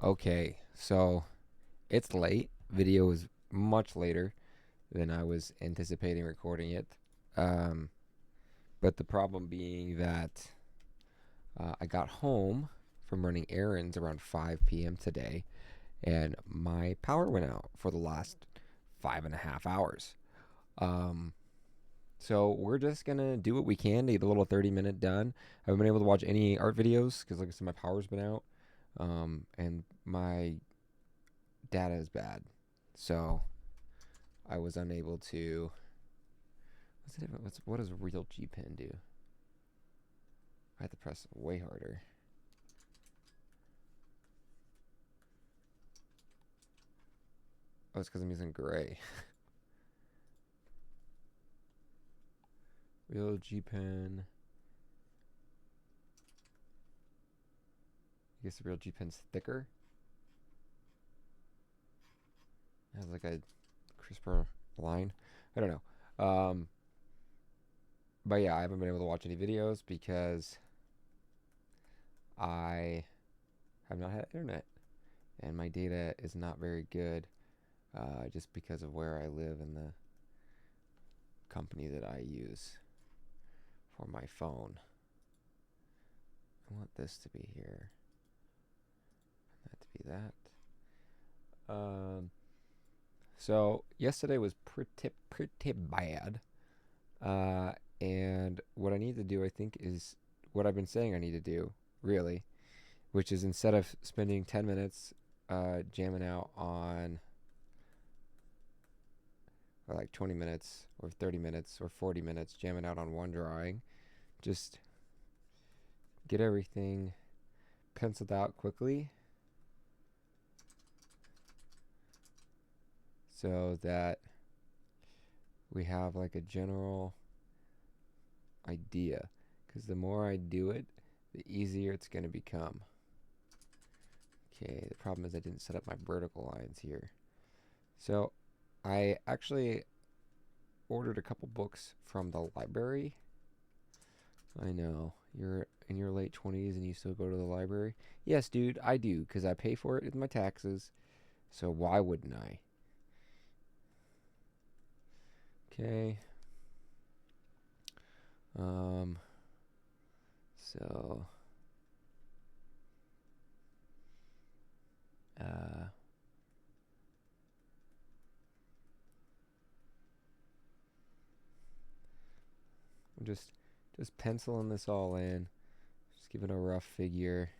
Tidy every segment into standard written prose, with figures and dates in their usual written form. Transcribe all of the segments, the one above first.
Okay, so it's late. Video is much later than I was anticipating recording it. Um, but the problem being that I got home from running errands around 5 p.m. today, and my power went out for the last 5.5 hours. Um, so we're just gonna do what we can to get a little 30-minute done. I haven't been able to watch any art videos because, like I said, my power's been out, and my data is bad. So I was unable to. What does real G pen do? I have to press way harder. Oh, it's because I'm using gray. Real G pen. I guess the real G pen's thicker. It has like a crisper line. I don't know. But yeah, I haven't been able to watch any videos because I have not had internet, and my data is not very good. Just because of where I live and the company that I use for my phone. I want this to be here. That to be that. So yesterday was pretty bad. Uh, and what I need to do, I think, is what I've been saying I need to do, really, which is instead of spending 10 minutes jamming out on, or like 20 minutes, or 30 minutes, or 40 minutes jamming out on one drawing, just get everything penciled out quickly so that we have like a general idea. Because the more I do it, the easier it's going to become. Okay, the problem is I didn't set up my vertical lines here. So I actually ordered a couple books from the library. I know, you're in your late 20s and you still go to the library. Yes, dude, I do, because I pay for it with my taxes. So why wouldn't I? Okay. Um, so, uh, I'm just penciling this all in. Just give it a rough figure.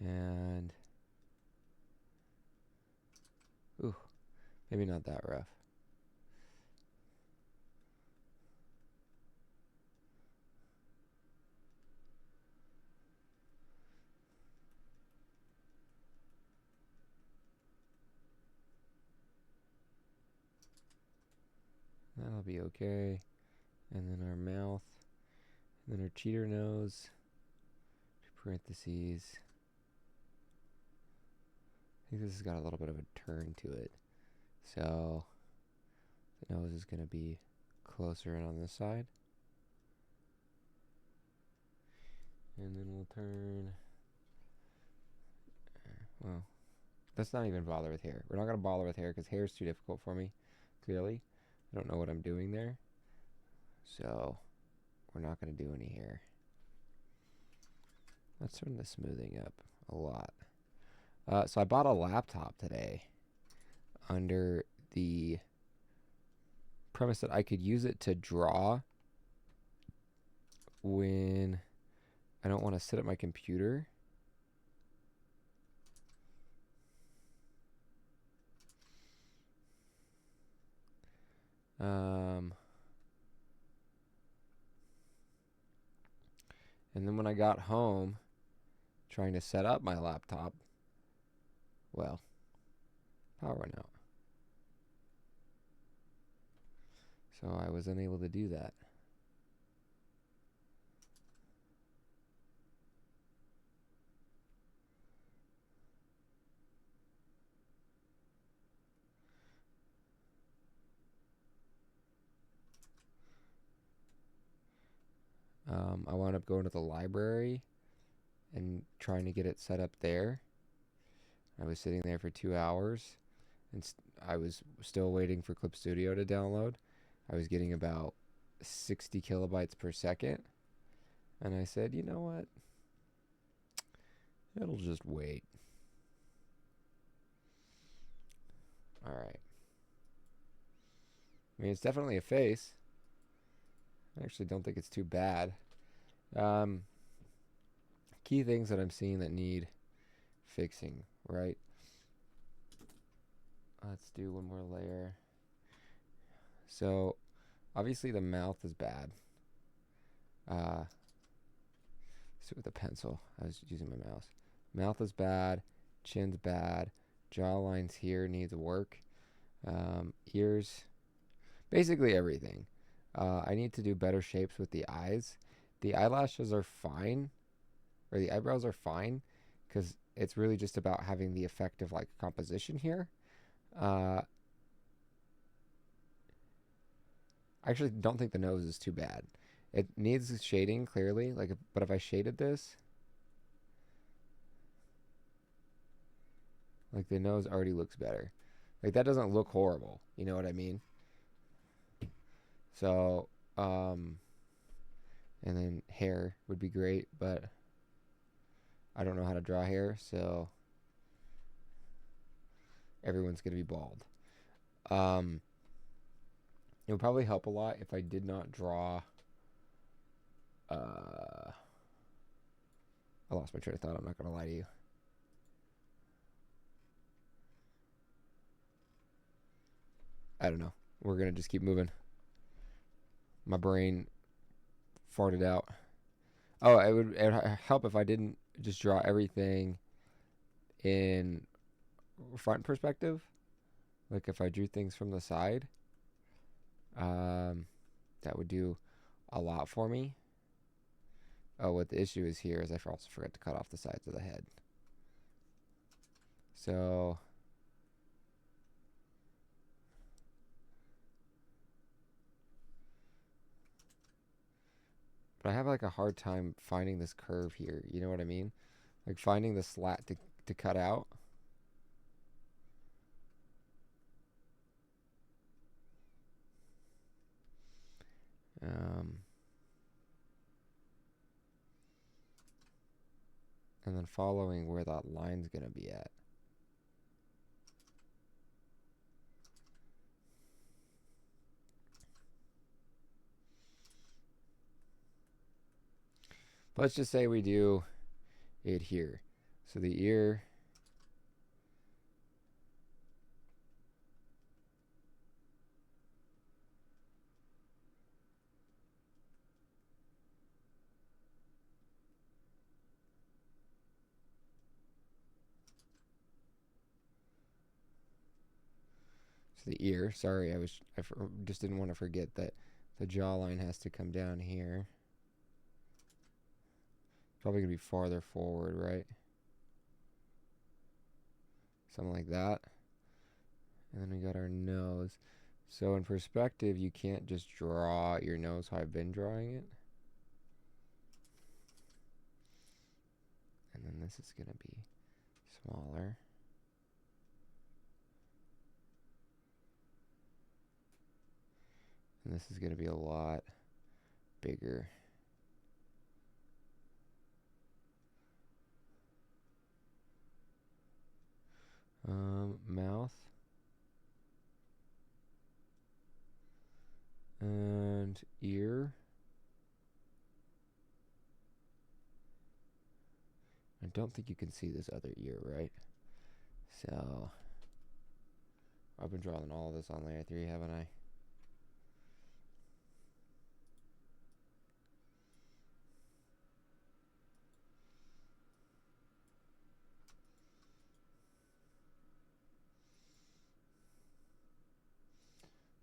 And, ooh, maybe not that rough. That'll be okay. And then our mouth. And then our cheater nose. Parentheses. I think this has got a little bit of a turn to it. So the nose is going to be closer in on this side. And then we'll turn. Well, let's not even bother with hair. We're not going to bother with hair because hair is too difficult for me, clearly. I don't know what I'm doing there. So we're not going to do any hair. Let's turn the smoothing up a lot. So I bought a laptop today under the premise that I could use it to draw when I don't want to sit at my computer. And then when I got home, trying to set up my laptop, well, power went out. So I was unable to do that. I wound up going to the library and trying to get it set up there. I was sitting there for 2 hours, and I was still waiting for Clip Studio to download. I was getting about 60 kilobytes per second, and I said, you know what? It'll just wait. All right. I mean, it's definitely a face. I actually don't think it's too bad. Key things that I'm seeing that need fixing, right? Let's do one more layer. So, obviously the mouth is bad. Let's do it with a pencil. I was using my mouse. Mouth is bad. Chin's bad. Jawlines here needs work. Ears. Basically everything. I need to do better shapes with the eyes. The eyelashes are fine, or the eyebrows are fine, because it's really just about having the effect of like composition here. I actually don't think the nose is too bad. It needs shading clearly, but if I shaded this, like the nose already looks better. Like that doesn't look horrible. You know what I mean? So, and then hair would be great, but I don't know how to draw hair, so everyone's gonna be bald. It would probably help a lot if I did not draw. I lost my train of thought. I'm not gonna lie to you. I don't know. We're gonna just keep moving. My brain farted out. Oh, it would help if I didn't just draw everything in front perspective. Like if I drew things from the side, that would do a lot for me. Oh, what the issue is here is I also forgot to cut off the sides of the head. So but I have like a hard time finding this curve here. You know what I mean? Like finding the slat to cut out. And then following where that line's gonna be at. Let's just say we do it here. So the ear. So the ear. Sorry, I just didn't want to forget that the jawline has to come down here. Probably gonna be farther forward, right? Something like that. And then we got our nose. So in perspective, you can't just draw your nose how I've been drawing it. And then this is going to be smaller. And this is going to be a lot bigger. Mouth. And ear. I don't think you can see this other ear, right? So, I've been drawing all of this on layer 3, haven't I?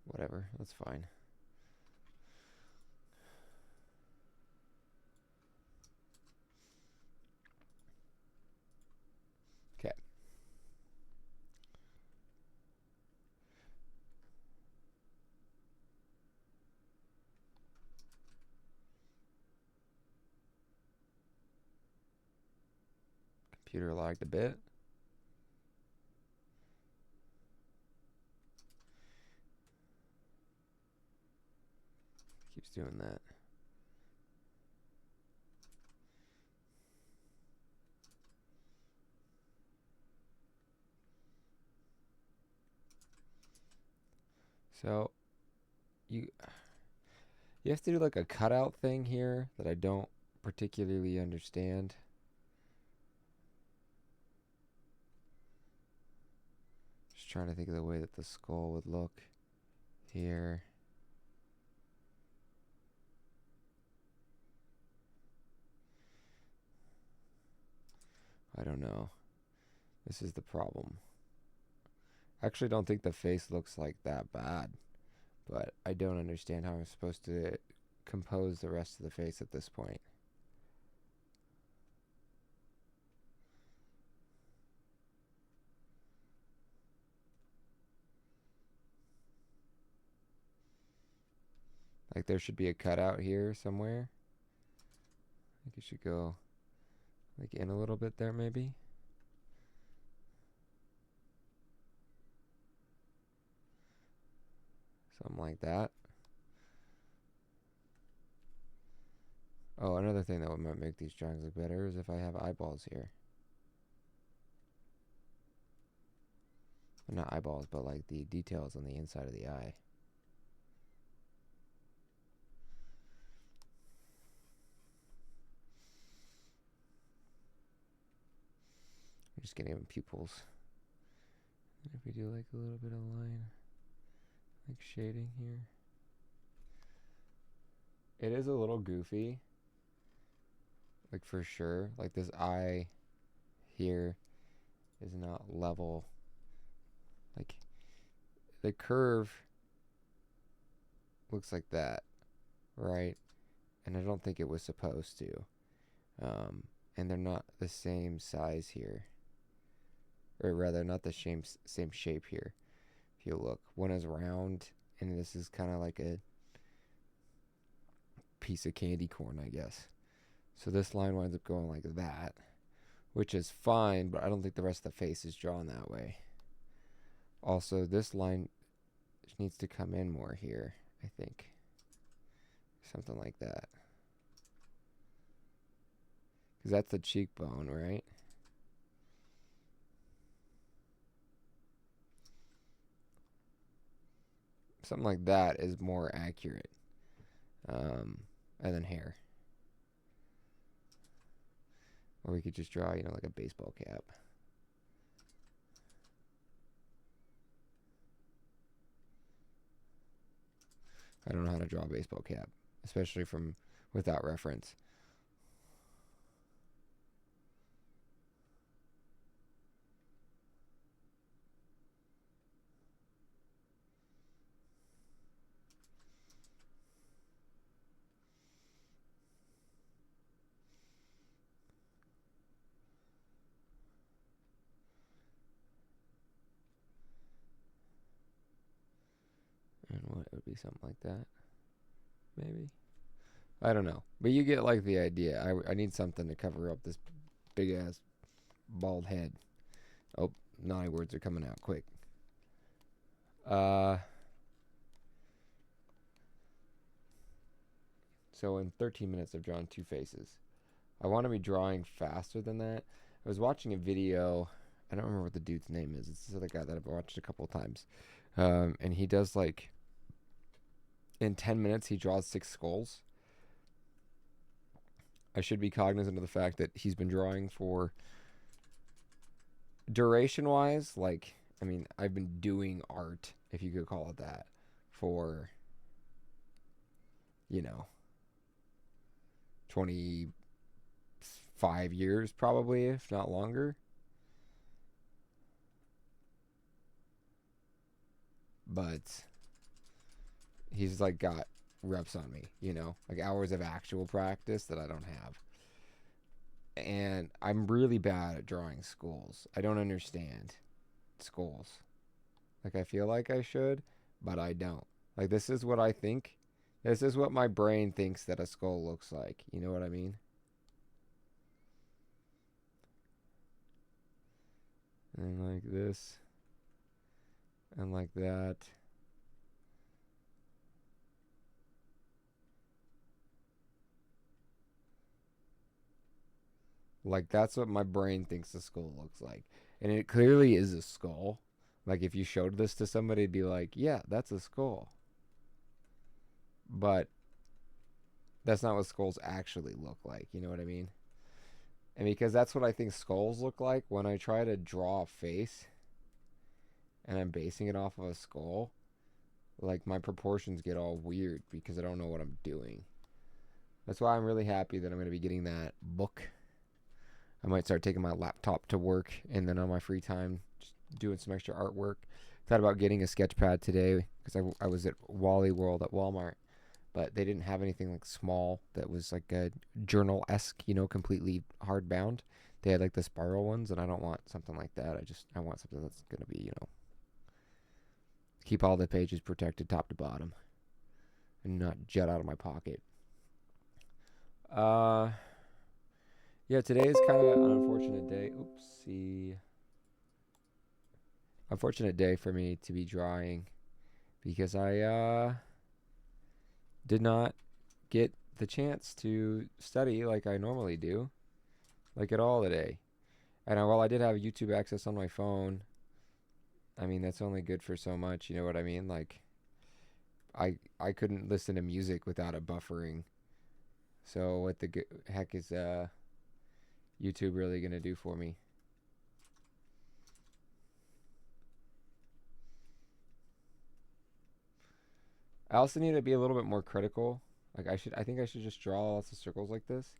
Whatever, that's fine. Okay. Computer lagged a bit. Keeps doing that. So you have to do like a cutout thing here that I don't particularly understand. Just trying to think of the way that the skull would look here. I don't know. This is the problem. I actually don't think the face looks like that bad, but I don't understand how I'm supposed to compose the rest of the face at this point. Like there should be a cutout here somewhere. I think it should go like in a little bit there maybe. Something like that. Oh, another thing that might make these drawings look better is if I have eyeballs here. Well, not eyeballs, but like the details on the inside of the eye. I'm just getting pupils. And if we do like a little bit of line, like shading here. It is a little goofy. Like for sure. Like this eye here is not level. Like the curve looks like that, right? And I don't think it was supposed to. And they're not the same size here. Or rather, not the same shape here. If you look, one is round, and this is kind of like a piece of candy corn, I guess. So this line winds up going like that, which is fine, but I don't think the rest of the face is drawn that way. Also, this line needs to come in more here, I think. Something like that. Because that's the cheekbone, right? Something like that is more accurate. And then hair. Or we could just draw, like a baseball cap. I don't know how to draw a baseball cap, especially from without reference. And what would be something like that? Maybe. I don't know. But you get like the idea. I need something to cover up this big ass bald head. Oh, naughty words are coming out quick. So in 13 minutes I've drawn 2 faces. I want to be drawing faster than that. I was watching a video. I don't remember what the dude's name is. It's this other guy that I've watched a couple of times. And he does like in 10 minutes he draws 6 skulls. I should be cognizant of the fact that he's been drawing for duration wise, like, I mean, I've been doing art, if you could call it that, for 25 years probably, if not longer. But he's like got reps on me, like hours of actual practice that I don't have. And I'm really bad at drawing skulls. I don't understand skulls. Like I feel like I should, but I don't. Like this is what I think. This is what my brain thinks that a skull looks like. You know what I mean? and like this, and like that. Like that's what my brain thinks the skull looks like. And it clearly is a skull. Like if you showed this to somebody, it'd be like, yeah, that's a skull. But that's not what skulls actually look like. You know what I mean? And because that's what I think skulls look like, when I try to draw a face and I'm basing it off of a skull, like my proportions get all weird because I don't know what I'm doing. That's why I'm really happy that I'm going to be getting that book. I might start taking my laptop to work and then on my free time just doing some extra artwork. Thought about getting a sketch pad today because I was at Wally World at Walmart, but they didn't have anything like small that was like a journal-esque, completely hardbound. They had like the spiral ones, and I don't want something like that. I want something that's gonna be, keep all the pages protected top to bottom and not jet out of my pocket. Yeah, today is kind of an unfortunate day. Oopsie. Unfortunate day for me to be drawing because I did not get the chance to study like I normally do, like at all today. And while I did have YouTube access on my phone, I mean that's only good for so much. You know what I mean? Like I couldn't listen to music without it buffering. So what the heck is YouTube really gonna do for me? I also need to be a little bit more critical. Like I think I should just draw lots of circles like this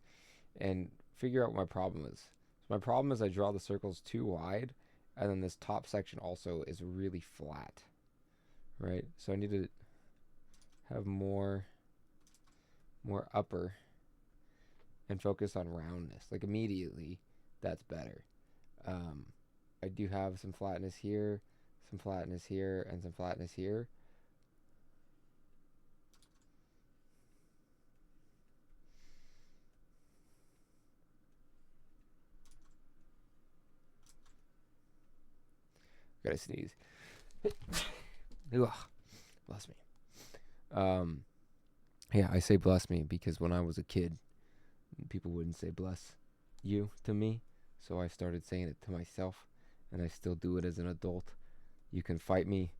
and figure out what my problem is. So my problem is I draw the circles too wide, and then this top section also is really flat, right? So I need to have more upper and focus on roundness. Like immediately, that's better. Um, I do have some flatness here, some flatness here, and some flatness here. Gotta sneeze. Ugh, bless me. Yeah, I say bless me because when I was a kid, people wouldn't say bless you to me, so I started saying it to myself, and I still do it as an adult. You can fight me.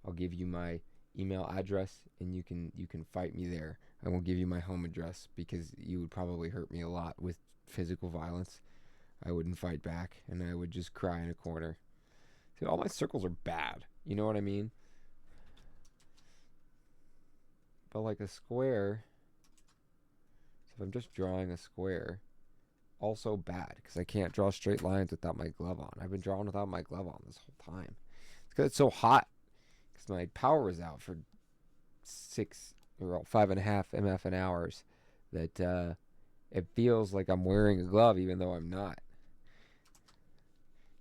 I'll give you my email address, and you can fight me there. I won't give you my home address because you would probably hurt me a lot with physical violence. I wouldn't fight back, and I would just cry in a corner. See, all my circles are bad. You know what I mean? But like a square, so if I'm just drawing a square, also bad because I can't draw straight lines without my glove on. I've been drawing without my glove on this whole time. It's because it's so hot because my power is out for 5.5 MF hours that it feels like I'm wearing a glove even though I'm not.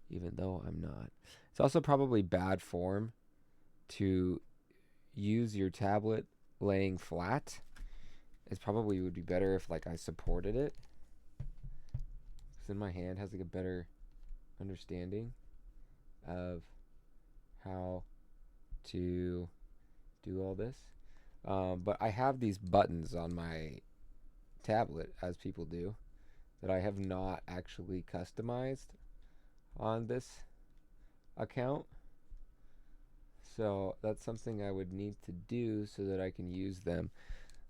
It's also probably bad form to use your tablet laying flat. It probably would be better if like I supported it. Because then my hand has like a better understanding of how to do all this. But I have these buttons on my tablet, as people do, that I have not actually customized on this account. So that's something I would need to do so that I can use them.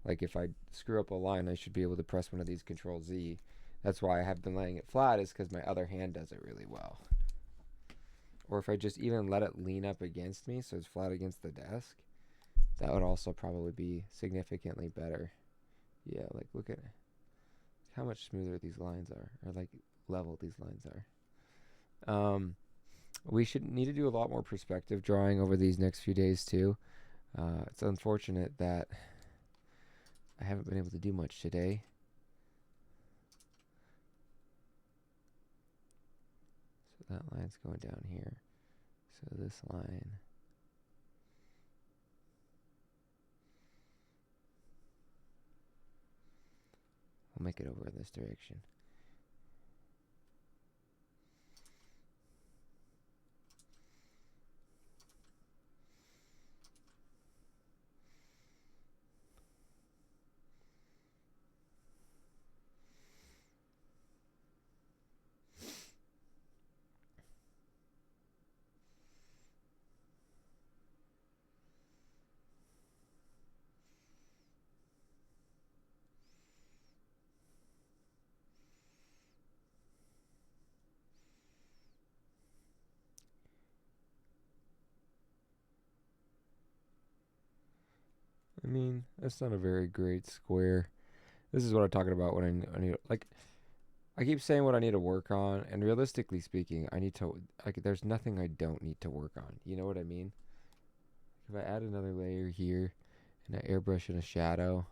Like if I screw up a line, I should be able to press one of these Control Z. That's why I have been laying it flat, is because my other hand does it really well. Or if I just even let it lean up against me so it's flat against the desk, that would also probably be significantly better. Yeah, like look at how much smoother these lines are, or like level these lines are. We should need to do a lot more perspective drawing over these next few days too. It's unfortunate that I haven't been able to do much today. So that line's going down here. So this line. I'll make it over in this direction. mean, that's not a very great square. This is what I'm talking about when I need, like, I keep saying what I need to work on, and realistically speaking, I need to, like, there's nothing I don't need to work on. You know what I mean? If I add another layer here, and I airbrush in a shadow,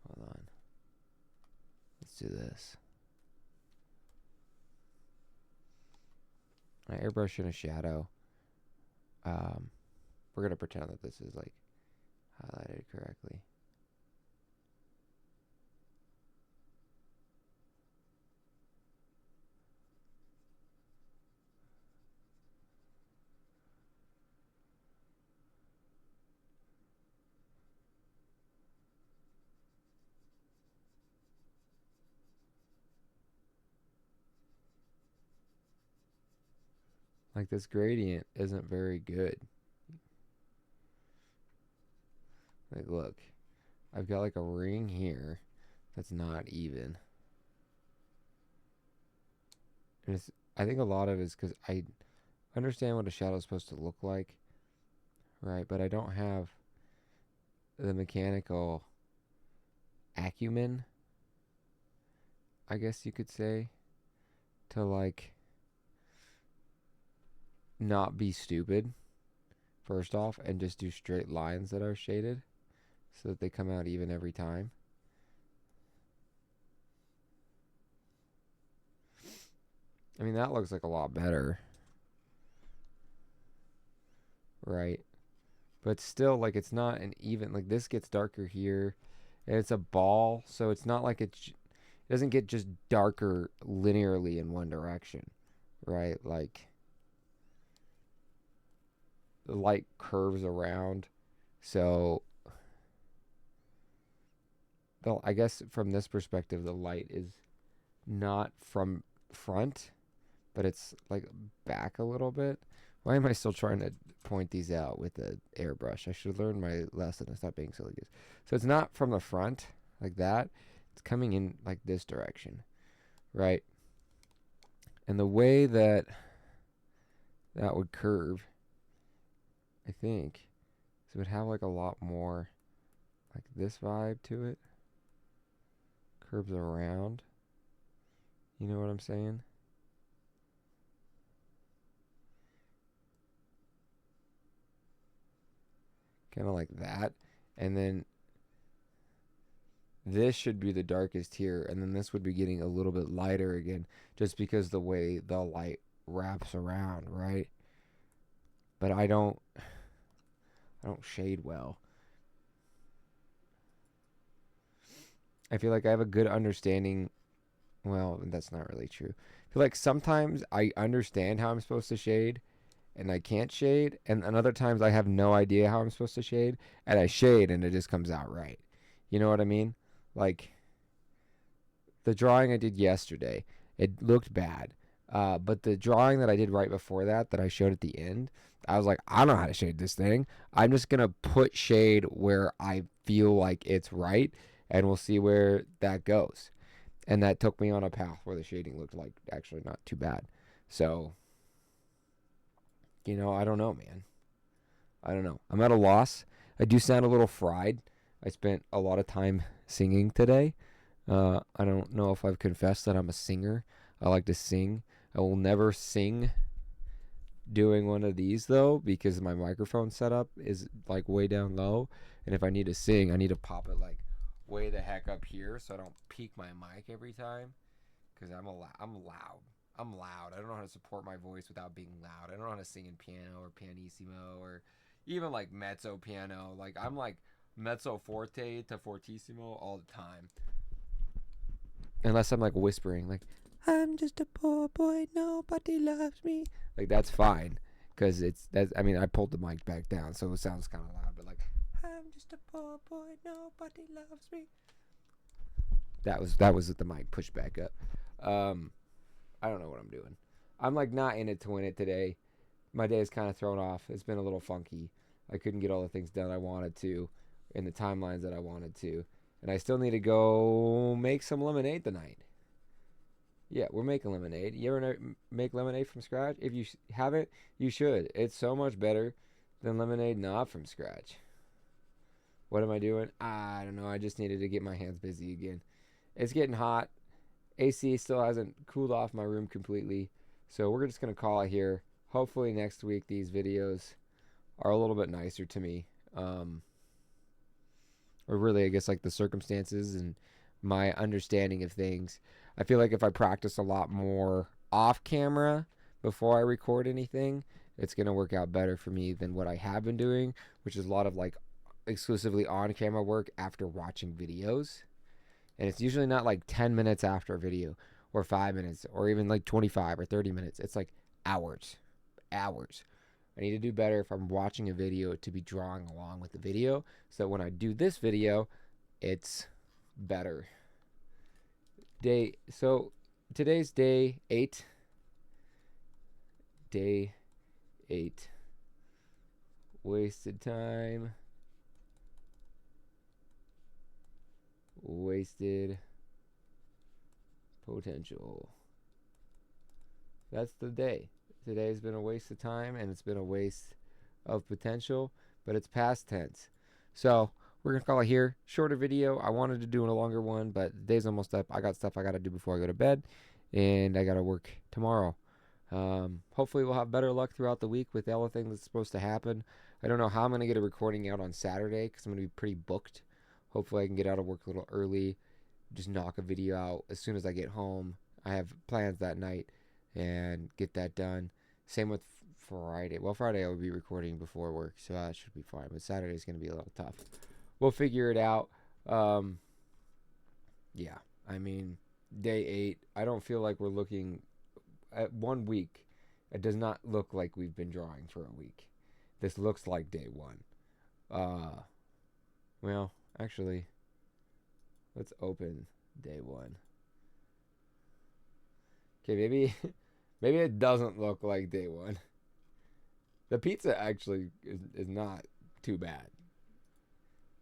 hold on, let's do this. I airbrush in a shadow. We're gonna pretend that this is like highlighted correctly. Like this gradient isn't very good. Like look, I've got like a ring here that's not even. And it's, I think a lot of it is because I understand what a shadow is supposed to look like, right? But I don't have the mechanical acumen, I guess you could say, to like not be stupid, first off, and just do straight lines that are shaded so that they come out even every time. I mean, that looks like a lot better, right? But still, like, it's not an even, like, this gets darker here, and it's a ball, so it's not like it doesn't get just darker linearly in one direction, right? Like, the light curves around, so I guess from this perspective, the light is not from front, but it's like back a little bit. Why am I still trying to point these out with the airbrush? I should learn my lesson and stop being silly. So it's not from the front like that. It's coming in like this direction, right? And the way that that would curve, I think, so it would have like a lot more like this vibe to it. Curves around. You know what I'm saying? Kind of like that. And then this should be the darkest here, and then this would be getting a little bit lighter again, just because the way the light wraps around, right? But I don't shade well. I feel like I have a good understanding. Well, that's not really true. I feel like sometimes I understand how I'm supposed to shade, and I can't shade, and other times I have no idea how I'm supposed to shade, and I shade, and it just comes out right. You know what I mean? Like the drawing I did yesterday, it looked bad. But the drawing that I did right before that, that I showed at the end, I was like, I don't know how to shade this thing. I'm just going to put shade where I feel like it's right, and we'll see where that goes. And that took me on a path where the shading looked like actually not too bad. So, I don't know, man. I don't know. I'm at a loss. I do sound a little fried. I spent a lot of time singing today. I don't know if I've confessed that I'm a singer. I like to sing. I will never sing doing one of these though, because my microphone setup is like way down low, and if I need to sing, I need to pop it like way the heck up here so I don't peak my mic every time. Because I'm loud. I'm loud. I don't know how to support my voice without being loud. I don't know how to sing in piano or pianissimo or even like mezzo piano. Like I'm like mezzo forte to fortissimo all the time. Unless I'm like whispering, like, I'm just a poor boy, nobody loves me. Like that's fine, cause I mean, I pulled the mic back down, so it sounds kind of loud. But like, I'm just a poor boy, nobody loves me. That was with the mic pushed back up. I don't know what I'm doing. I'm like not in it to win it today. My day is kind of thrown off. It's been a little funky. I couldn't get all the things done I wanted to in the timelines that I wanted to. And I still need to go make some lemonade tonight. Yeah, we're making lemonade. You ever make lemonade from scratch? If you haven't, you should. It's so much better than lemonade not from scratch. What am I doing? I don't know. I just needed to get my hands busy again. It's getting hot. AC still hasn't cooled off my room completely. So we're just going to call it here. Hopefully next week these videos are a little bit nicer to me. Or really, I guess, like the circumstances and my understanding of things. I feel like if I practice a lot more off camera before I record anything, it's going to work out better for me than what I have been doing, which is a lot of like exclusively on camera work after watching videos. And it's usually not like 10 minutes after a video or 5 minutes or even like 25 or 30 minutes. It's like hours. Hours. I need to do better if I'm watching a video to be drawing along with the video so that when I do this video, it's better. So today's day 8. Day 8. Wasted time. Wasted potential. That's the day. Today has been a waste of time and it's been a waste of potential, but it's past tense. So we're going to call it here. Shorter video. I wanted to do a longer one, but the day's almost up. I got stuff I got to do before I go to bed, and I got to work tomorrow. Hopefully we'll have better luck throughout the week with everything that's supposed to happen. I don't know how I'm going to get a recording out on Saturday because I'm going to be pretty booked. Hopefully I can get out of work a little early, just knock a video out as soon as I get home. I have plans that night and get that done. Same with Friday. Well, Friday I will be recording before work, so that should be fine. But Saturday is going to be a little tough. We'll figure it out. Yeah, I mean, day 8. I don't feel like we're looking at 1 week. It does not look like we've been drawing for a week. This looks like day 1. Well, actually, let's open day 1. Okay, maybe it doesn't look like day 1. The pizza actually is not too bad.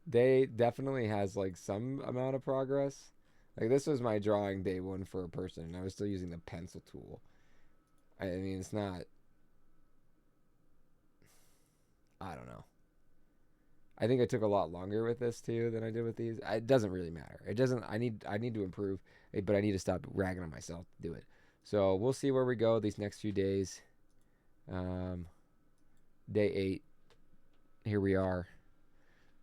They definitely has like some amount of progress. Like this was my drawing day 1 for a person, and I was still using the pencil tool. I mean, it's not. I don't know. I think I took a lot longer with this too than I did with these. It doesn't really matter. It doesn't. I need to improve, but I need to stop ragging on myself to do it. So we'll see where we go these next few days. Um, day 8. Here we are.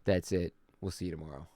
That's it. We'll see you tomorrow.